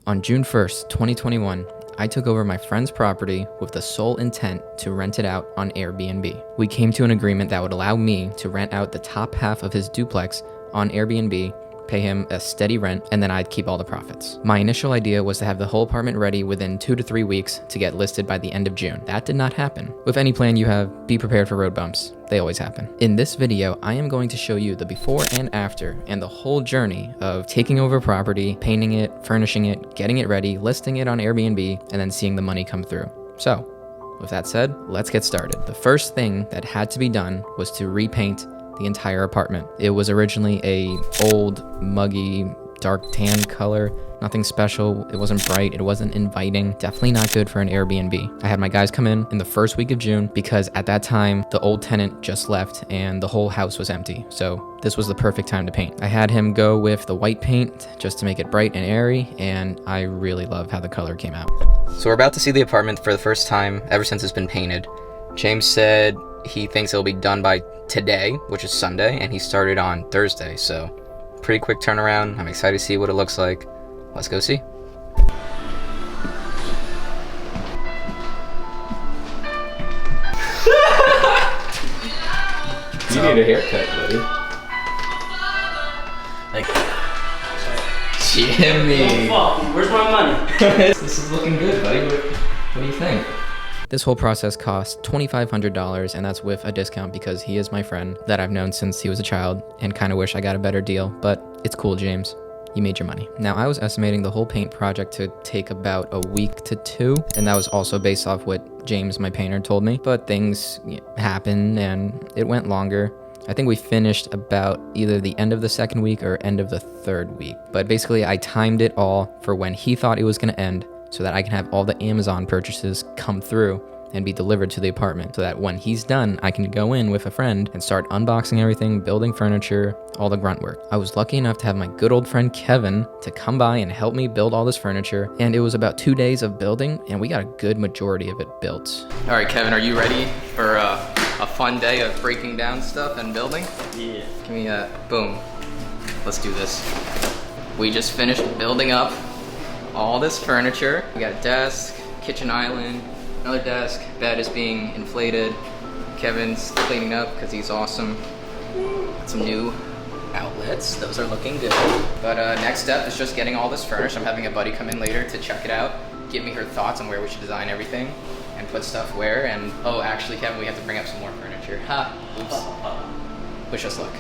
On June 1st, 2021, I took over my friend's property with the sole intent to rent it out on Airbnb. We came to an agreement that would allow me to rent out the top half of his duplex on Airbnb, pay him a steady rent, and then I'd keep all the profits. My initial idea was to have the whole apartment ready within 2 to 3 weeks to get listed by the end of June. That did not happen. With any plan you have, be prepared for road bumps. They always happen. In this video, I am going to show you the before and after and the whole journey of taking over property, painting it, furnishing it, getting it ready, listing it on Airbnb, and then seeing the money come through. So, with that said, let's get started. The first thing that had to be done was to repaint the entire apartment. It was originally a old, muggy, dark tan color. Nothing special. It wasn't bright. It wasn't inviting. Definitely not good for an Airbnb. I had my guys come in the first week of June because at that time, the old tenant just left and the whole house was empty. So this was the perfect time to paint. I had him go with the white paint just to make it bright and airy, and I really love how the color came out. So we're about to see the apartment for the first time ever since it's been painted. James said he thinks it'll be done by today, which is Sunday, and he started on Thursday, so pretty quick turnaround. I'm excited to see what it looks like. Let's go see. You need a haircut, buddy. Like, Jimmy. Oh, fuck. Where's my money? This is looking good, buddy. What do you think? This whole process cost $2,500, and that's with a discount because he is my friend that I've known since he was a child and kind of wish I got a better deal, but it's cool, James. You made your money. Now, I was estimating the whole paint project to take about a week to 2, and that was also based off what James, my painter, told me, but things happened and it went longer. I think we finished about either the end of the second week or end of the third week, but basically I timed it all for when he thought it was going to end, so that I can have all the Amazon purchases come through and be delivered to the apartment, so that when he's done, I can go in with a friend and start unboxing everything, building furniture, all the grunt work. I was lucky enough to have my good old friend Kevin to come by and help me build all this furniture, and it was about 2 days of building, and we got a good majority of it built. All right, Kevin, are you ready for a fun day of breaking down stuff and building? Yeah. Give me a boom. Let's do this. We just finished building up all this furniture. We got a desk, kitchen island, another desk, bed is being inflated. Kevin's cleaning up because he's awesome. Some new outlets, those are looking good. But next step is just getting all this furnished. I'm having a buddy come in later to check it out, give me her thoughts on where we should design everything and put stuff where. And oh, actually, Kevin, we have to bring up some more furniture. Ha, oops. Wish us luck.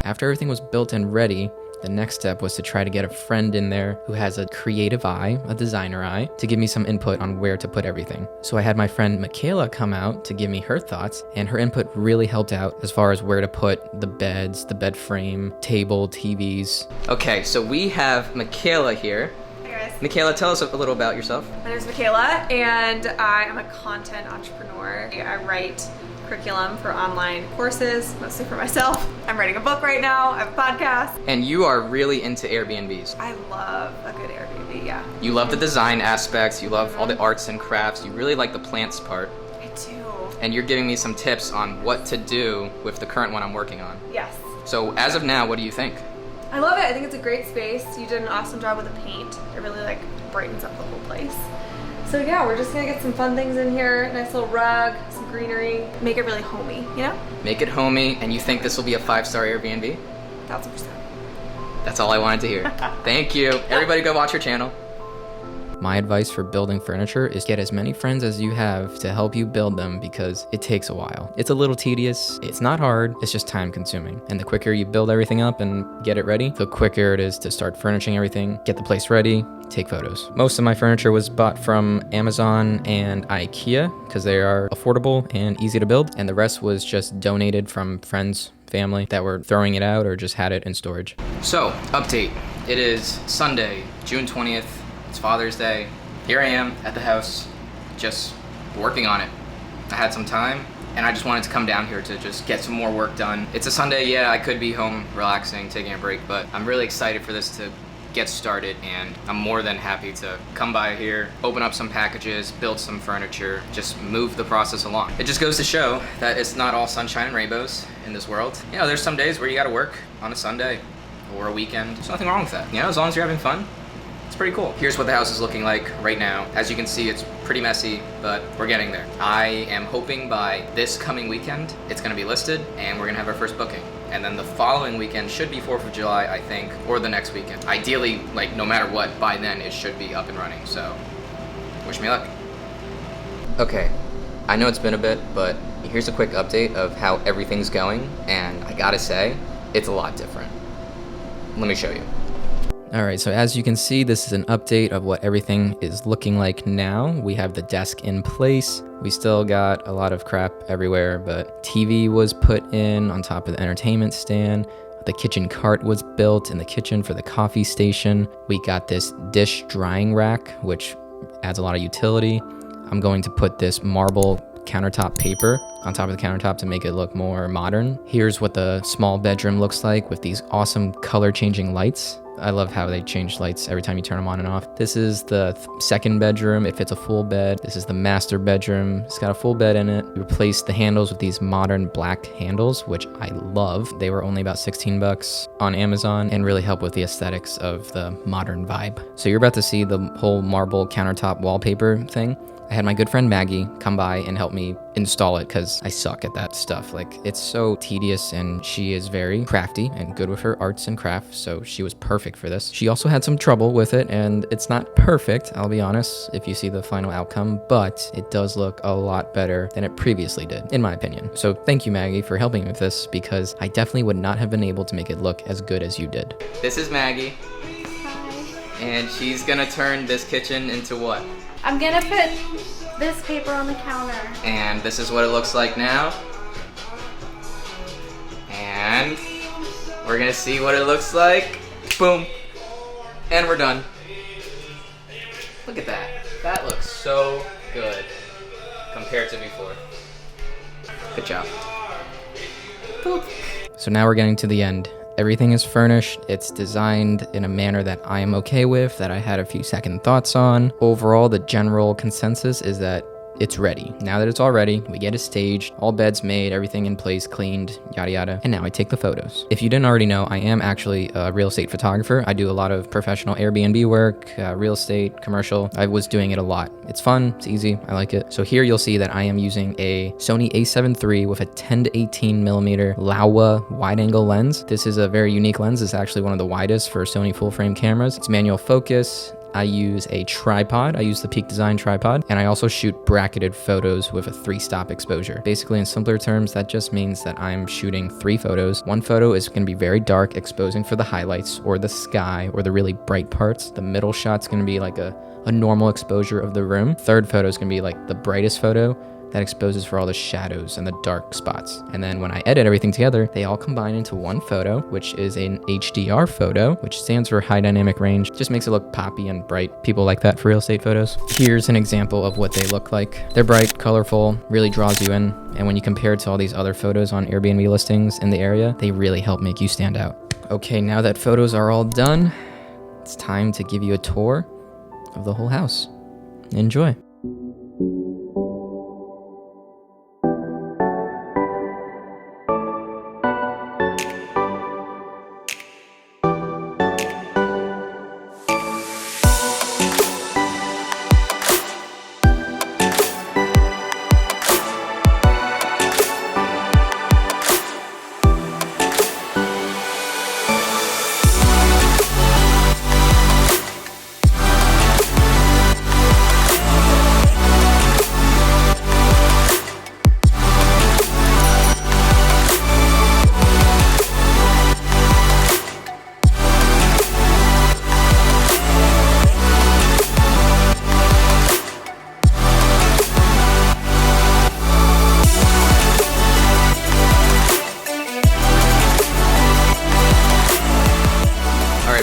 After everything was built and ready, the next step was to try to get a friend in there who has a creative eye, a designer eye, to give me some input on where to put everything. So I had my friend Michaela come out to give me her thoughts, and her input really helped out as far as where to put the beds, the bed frame, table, TVs. Okay, so we have Michaela here. Hi guys. Michaela, tell us a little about yourself. My name is Michaela, and I am a content entrepreneur. I write curriculum for online courses, mostly for myself. I'm writing a book right now. I have a podcast. And you are really into Airbnbs. I love a good Airbnb, yeah. You love the design aspects, you love all the arts and crafts, you really like the plants part. I do. And you're giving me some tips on what to do with the current one I'm working on. Yes. So as of now, what do you think? I love it. I think it's a great space. You did an awesome job with the paint. It really brightens up the whole place. So yeah, we're just gonna get some fun things in here. Nice little rug, some greenery. Make it really homey, you know? Make it homey, and you think this will be a 5-star Airbnb? 1000%. That's all I wanted to hear. Thank you. Everybody go watch your channel. My advice for building furniture is get as many friends as you have to help you build them because it takes a while. It's a little tedious, it's not hard, it's just time consuming. And the quicker you build everything up and get it ready, the quicker it is to start furnishing everything, get the place ready, take photos. Most of my furniture was bought from Amazon and IKEA because they are affordable and easy to build. And the rest was just donated from friends, family that were throwing it out or just had it in storage. So, update. It is Sunday, June 20th. It's Father's Day. Here I am at the house, just working on it. I had some time, and I just wanted to come down here to just get some more work done. It's a Sunday, yeah, I could be home relaxing, taking a break, but I'm really excited for this to get started, and I'm more than happy to come by here, open up some packages, build some furniture, just move the process along. It just goes to show that it's not all sunshine and rainbows in this world. You know, there's some days where you gotta work on a Sunday or a weekend. There's nothing wrong with that. You know, as long as you're having fun, it's pretty cool. Here's what the house is looking like right now. As you can see, it's pretty messy, but we're getting there. I am hoping by this coming weekend, it's gonna be listed and we're gonna have our first booking. And then the following weekend should be 4th of July, I think, or the next weekend. Ideally, like no matter what, by then it should be up and running. So wish me luck. Okay, I know it's been a bit, but here's a quick update of how everything's going. And I gotta say, it's a lot different. Let me show you. All right, so as you can see, this is an update of what everything is looking like now. We have the desk in place. We still got a lot of crap everywhere, but TV was put in on top of the entertainment stand. The kitchen cart was built in the kitchen for the coffee station. We got this dish drying rack, which adds a lot of utility. I'm going to put this marble countertop paper on top of the countertop to make it look more modern. Here's what the small bedroom looks like with these awesome color changing lights. I love how they change lights every time you turn them on and off. This is the second bedroom. It fits a full bed. This is the master bedroom. It's got a full bed in it. We replaced the handles with these modern black handles, which I love. They were only about 16 bucks on Amazon and really help with the aesthetics of the modern vibe. So you're about to see the whole marble countertop wallpaper thing. I had my good friend Maggie come by and help me install it because I suck at that stuff. Like, it's so tedious, and she is very crafty and good with her arts and crafts, so she was perfect for this. She also had some trouble with it, and it's not perfect, I'll be honest, if you see the final outcome, but it does look a lot better than it previously did, in my opinion. So thank you, Maggie, for helping me with this, because I definitely would not have been able to make it look as good as you did. This is Maggie. Hi. And she's gonna turn this kitchen into what? I'm gonna put this paper on the counter. And this is what it looks like now. And we're gonna see what it looks like. Boom. And we're done. Look at that. That looks so good compared to before. Good job. Boop. So now we're getting to the end. Everything is furnished. It's designed in a manner that I am okay with, that I had a few second thoughts on. Overall, the general consensus is that it's ready. Now that it's all ready, we get it staged, all beds made, everything in place, cleaned, yada yada. And now I take the photos. If you didn't already know, I am actually a real estate photographer. I do a lot of professional Airbnb work, real estate, commercial. I was doing it a lot. It's fun, it's easy, I like it. So here you'll see that I am using a Sony a7 III with a 10 to 18 millimeter Laowa wide angle lens. This is a very unique lens. It's actually one of the widest for Sony full frame cameras. It's manual focus. I use a tripod. I use the Peak Design tripod, and I also shoot bracketed photos with a 3-stop exposure. Basically, in simpler terms, that just means that I'm shooting 3 photos. One photo is going to be very dark, exposing for the highlights or the sky or the really bright parts. The middle shot's going to be like a normal exposure of the room. Third photo is going to be like the brightest photo that exposes for all the shadows and the dark spots. And then when I edit everything together, they all combine into one photo, which is an HDR photo, which stands for high dynamic range. Just makes it look poppy and bright. People like that for real estate photos. Here's an example of what they look like. They're bright, colorful, really draws you in. And when you compare it to all these other photos on Airbnb listings in the area, they really help make you stand out. Okay, now that photos are all done, it's time to give you a tour of the whole house. Enjoy.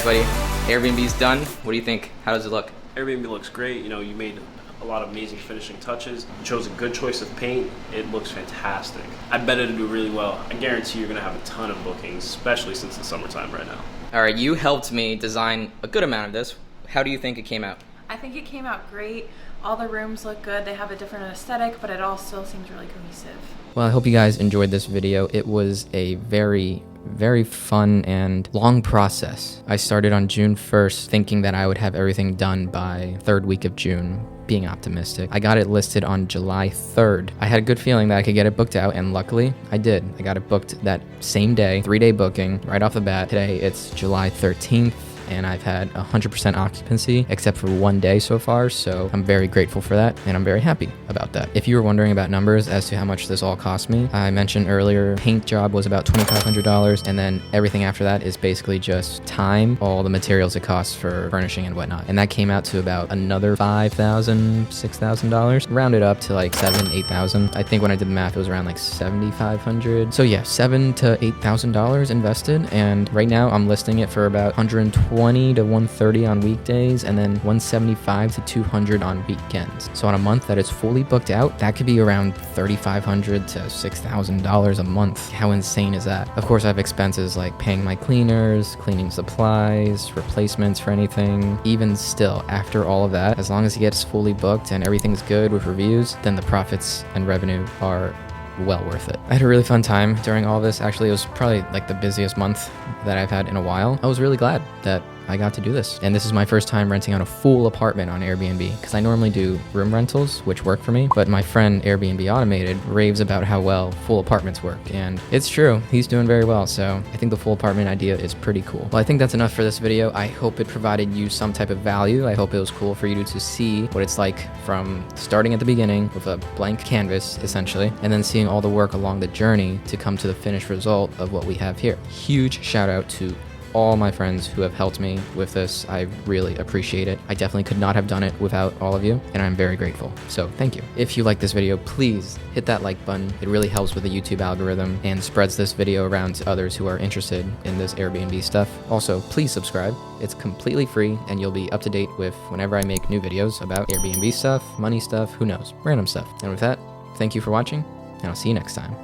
Buddy, Airbnb's done. What do you think? How does it look? Airbnb looks great. You know, you made a lot of amazing finishing touches. You chose a good choice of paint. It looks fantastic. I bet it'll do really well. I guarantee you're gonna have a ton of bookings, especially since it's summertime right now. All right, you helped me design a good amount of this. How do you think it came out? I think it came out great. All the rooms look good. They have a different aesthetic, but it all still seems really cohesive. Well, I hope you guys enjoyed this video. It was a very very fun and long process. I started on June 1st thinking that I would have everything done by third week of June, being optimistic. I got it listed on July 3rd. I had a good feeling that I could get it booked out, and luckily I did. I got it booked that same day, 3-day booking right off the bat. Today it's July 13th. And I've had 100% occupancy except for 1 day so far, so I'm very grateful for that, and I'm very happy about that. If you were wondering about numbers as to how much this all cost me, I mentioned earlier, paint job was about $2,500, and then everything after that is basically just time, all the materials it costs for furnishing and whatnot. And that came out to about another $5,000, $6,000, rounded up to like $7,000, $8,000. I think when I did the math, it was around like $7,500. So yeah, $7,000 to $8,000 invested, and right now I'm listing it for about $120 to $130 on weekdays, and then $175 to $200 on weekends. So on a month that is fully booked out, that could be around $3,500 to $6,000 a month. How insane is that? Of course, I have expenses like paying my cleaners, cleaning supplies, replacements for anything. Even still, after all of that, as long as it gets fully booked and everything's good with reviews, then the profits and revenue are well worth it. I had a really fun time during all this. Actually, it was probably like the busiest month that I've had in a while. I was really glad that I got to do this. And this is my first time renting out a full apartment on Airbnb, because I normally do room rentals, which work for me, but my friend Airbnb Automated raves about how well full apartments work, and it's true. He's doing very well, so I think the full apartment idea is pretty cool. Well, I think that's enough for this video. I hope it provided you some type of value. I hope it was cool for you to see what it's like from starting at the beginning with a blank canvas, essentially, and then seeing all the work along the journey to come to the finished result of what we have here. Huge shout out to all my friends who have helped me with this. I really appreciate it. I definitely could not have done it without all of you, and I'm very grateful. So thank you. If you like this video, please hit that like button. It really helps with the YouTube algorithm and spreads this video around to others who are interested in this Airbnb stuff. Also, please subscribe. It's completely free, and you'll be up to date with whenever I make new videos about Airbnb stuff, money stuff, who knows, random stuff. And with that, thank you for watching, and I'll see you next time.